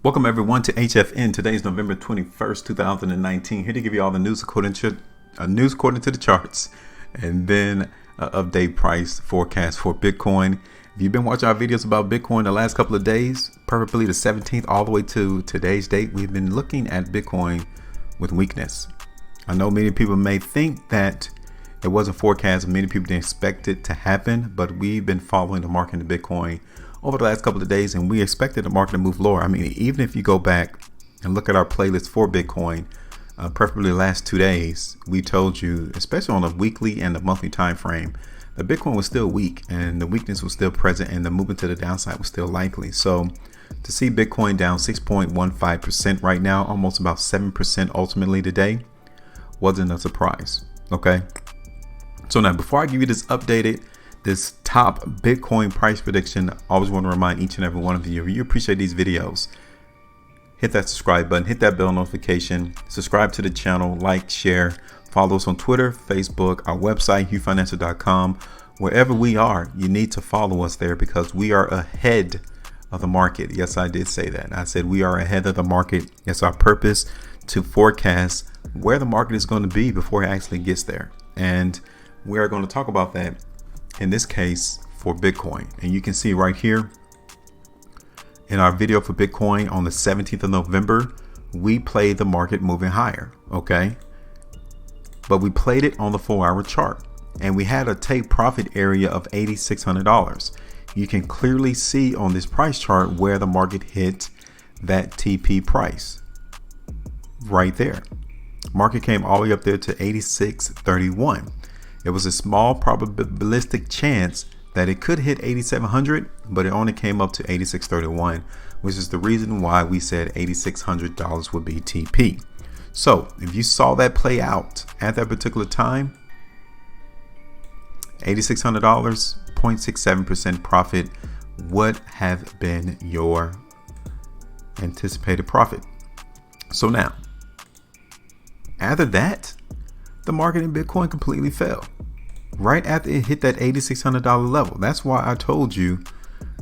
Welcome everyone to HFN. Today is November 21st, 2019. Here to give you all the news according to the charts, and then an update price forecast for Bitcoin. If you've been watching our videos about Bitcoin the last couple of days, probably the 17th all the way to today's date, we've been looking at Bitcoin with weakness. I know many people may think that it wasn't forecast. Many people didn't expect it to happen, but we've been following the market in Bitcoin over the last couple of days, and we expected the market to move lower. I mean, even if you go back and look at our playlist for Bitcoin, preferably the last 2 days, we told you, especially on the weekly and the monthly time frame, that Bitcoin was still weak and the weakness was still present and the movement to the downside was still likely. So to see Bitcoin down 6.15% right now, almost about 7% ultimately today, wasn't a surprise. Okay. So now, before I give you this top Bitcoin price prediction, I always want to remind each and every one of you, if you appreciate these videos, hit that subscribe button, hit that bell notification, subscribe to the channel, like, share, follow us on Twitter, Facebook, our website, HueFinancial.com. Wherever we are, you need to follow us there because we are ahead of the market. Yes, I did say that. I said we are ahead of the market. It's our purpose to forecast where the market is going to be before it actually gets there. And we are going to talk about that in this case for Bitcoin. And you can see right here in our video for Bitcoin on the 17th of November, we played the market moving higher. Okay. But we played it on the 4-hour chart and we had a take profit area of $8,600. You can clearly see on this price chart where the market hit that TP price right there. Market came all the way up there to 86.31. It was a small probabilistic chance that it could hit 8,700, but it only came up to 86.31, which is the reason why we said $8,600 would be TP. So if you saw that play out at that particular time, $8,600, 0.67% profit would have been your anticipated profit. So now, after that, the market in Bitcoin completely fell right after it hit that $8,600 level. That's why I told you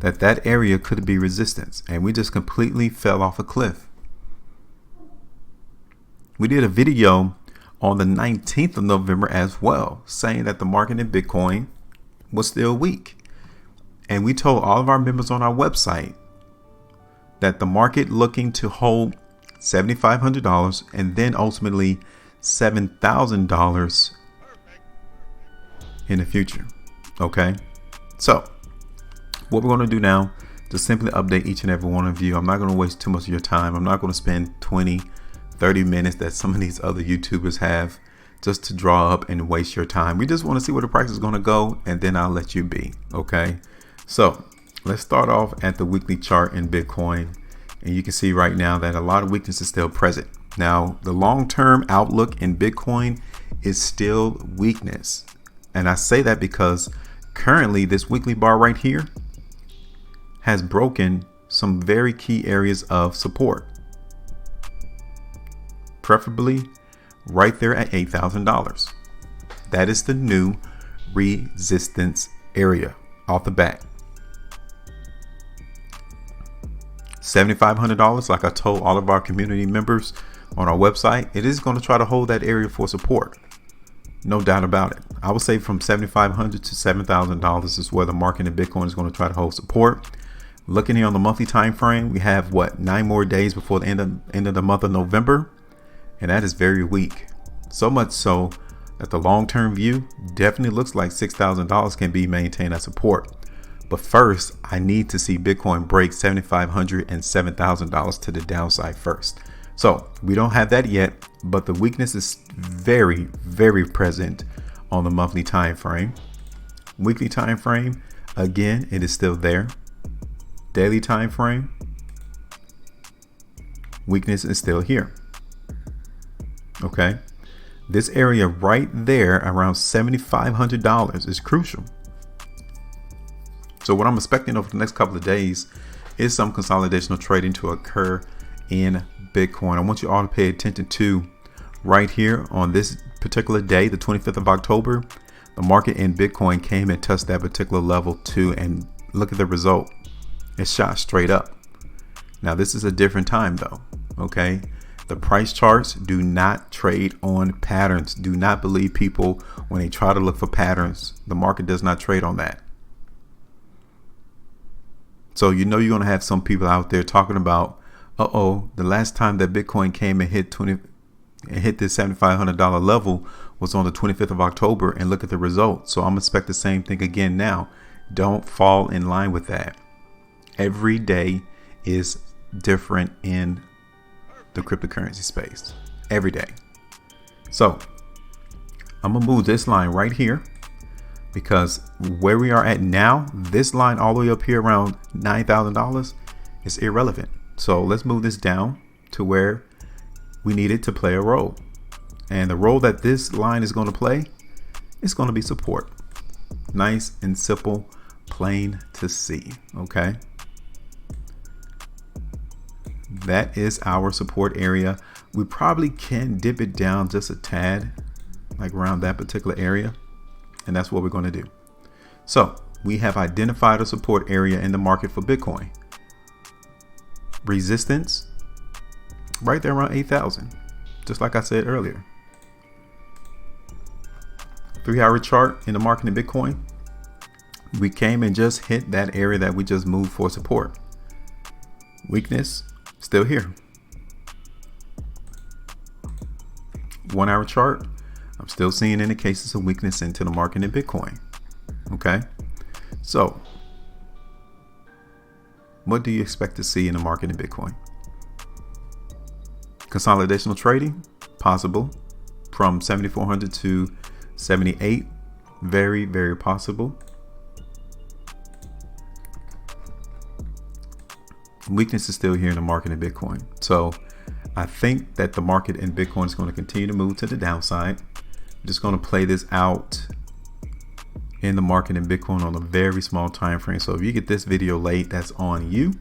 that that area could be resistance, and we just completely fell off a cliff. We did a video on the 19th of November as well, saying that the market in Bitcoin was still weak. And we told all of our members on our website that the market looking to hold $7,500 and then ultimately $7,000 in the future. Okay. So what we're going to do now to simply update each and every one of you. I'm not going to waste too much of your time. I'm not going to spend 20-30 minutes that some of these other YouTubers have just to draw up and waste your time. We just want to see where the price is going to go, and then I'll let you be. Okay. So let's start off at the weekly chart in Bitcoin. And you can see right now that a lot of weakness is still present. Now, the long-term outlook in Bitcoin is still weakness. And I say that because currently this weekly bar right here has broken some very key areas of support. Preferably right there at $8,000. That is the new resistance area off the bat. $7,500, like I told all of our community members on our website, it is going to try to hold that area for support. No doubt about it. I would say from $7,500 to $7,000 is where the market in Bitcoin is going to try to hold support. Looking here on the monthly time frame, we have 9 more days before the end of the month of November, and that is very weak. So much so that the long-term view definitely looks like $6,000 can be maintained as support. But first, I need to see Bitcoin break $7,500 and $7,000 to the downside first. So we don't have that yet, but the weakness is very, very present on the monthly time frame. Weekly time frame, again, it is still there. Daily time frame, weakness is still here. Okay, this area right there around $7,500 is crucial. So what I'm expecting over the next couple of days is some consolidation of trading to occur in Bitcoin. I want you all to pay attention to right here on this particular day, the 25th of October. The market in Bitcoin came and touched that particular level too, and look at the result. It shot straight up. Now this is a different time though, okay? The price charts do not trade on patterns. Do not believe people when they try to look for patterns. The market does not trade on that. So you know you're going to have some people out there talking about, the last time that Bitcoin came and hit this $7,500 level was on the 25th of October, and look at the results. So I'm expect the same thing again now. Don't fall in line with that. Every day is different in the cryptocurrency space. Every day. So I'm gonna move this line right here, because where we are at now, this line all the way up here around $9,000 is irrelevant. So let's move this down to where we need it to play a role. And the role that this line is going to play is going to be support. Nice and simple, plain to see. Okay. That is our support area. We probably can dip it down just a tad, like around that particular area. And that's what we're going to do. So we have identified a support area in the market for Bitcoin. Resistance right there around 8,000, just like I said earlier. 3-hour chart in the market in Bitcoin, we came and just hit that area that we just moved for support. Weakness still here. 1-hour chart, I'm still seeing indications of weakness into the market in Bitcoin. Okay, so what do you expect to see in the market in Bitcoin? Consolidational trading, possible, from 7,400 to 78, very, very possible. Weakness is still here in the market in Bitcoin. So I think that the market in Bitcoin is going to continue to move to the downside. I'm just going to play this out in the market in Bitcoin on a very small time frame. So if you get this video late, that's on you.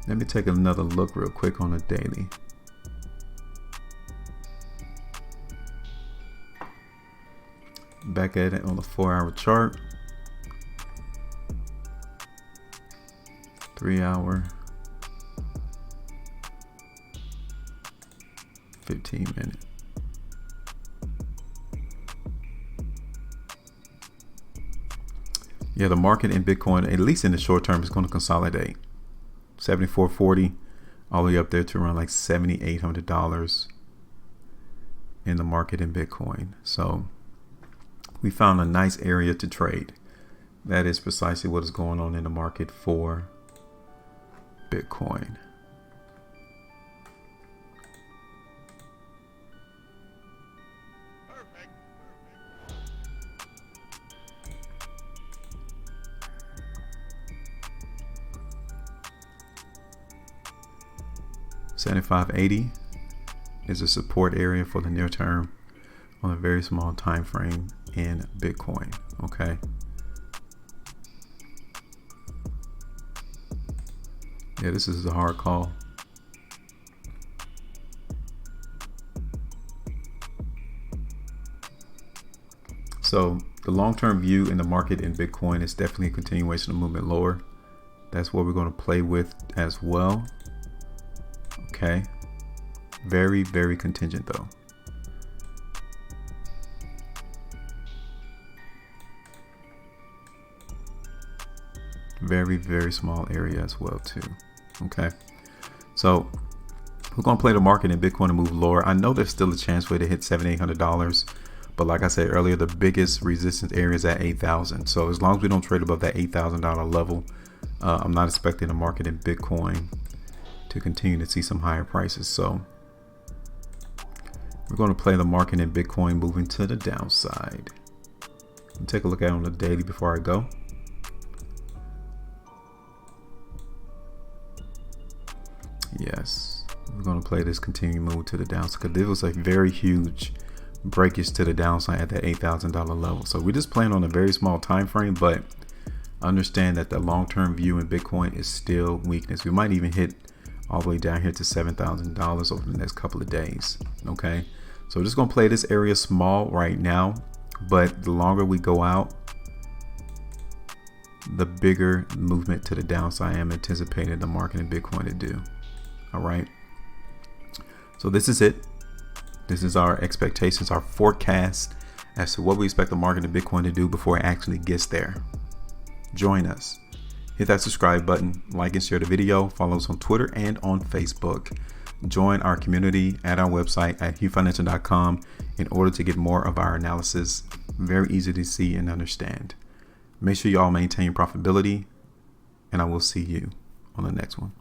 Let me take another look real quick on the daily. Back at it on the 4-hour chart. 3-hour. 15-minute. Yeah, the market in Bitcoin, at least in the short term, is going to consolidate. 7,440 all the way up there to around like $7,800 in the market in Bitcoin. So we found a nice area to trade. That is precisely what is going on in the market for Bitcoin. $75.80 is a support area for the near term on a very small time frame in Bitcoin. Okay. Yeah, this is a hard call. So the long-term view in the market in Bitcoin is definitely a continuation of movement lower. That's what we're going to play with as well. Okay, very, very contingent though. Very, very small area as well too. Okay, so we're gonna play the market in Bitcoin to move lower. I know there's still a chance for it to hit $7,800, but like I said earlier, the biggest resistance area is at 8,000. So as long as we don't trade above that $8,000 level, I'm not expecting the market in Bitcoin to continue to see some higher prices. So we're going to play the market in Bitcoin moving to the downside. Take a look at it on the daily before I go. Yes, we're going to play this continuing move to the downside because it was a very huge breakage to the downside at that $8,000 level. So we're just playing on a very small time frame, but understand that the long-term view in Bitcoin is still weakness. We might even hit all the way down here to $7,000 over the next couple of days. Okay, so we're just gonna play this area small right now, but the longer we go out, the bigger movement to the downside I am anticipating the market in Bitcoin to do. All right. So this is it. This is our expectations, our forecast as to what we expect the market in Bitcoin to do before it actually gets there. Join us. Hit that subscribe button, like and share the video, follow us on Twitter and on Facebook. Join our community at our website at HueFinancial.com in order to get more of our analysis. Very easy to see and understand. Make sure you all maintain profitability, and I will see you on the next one.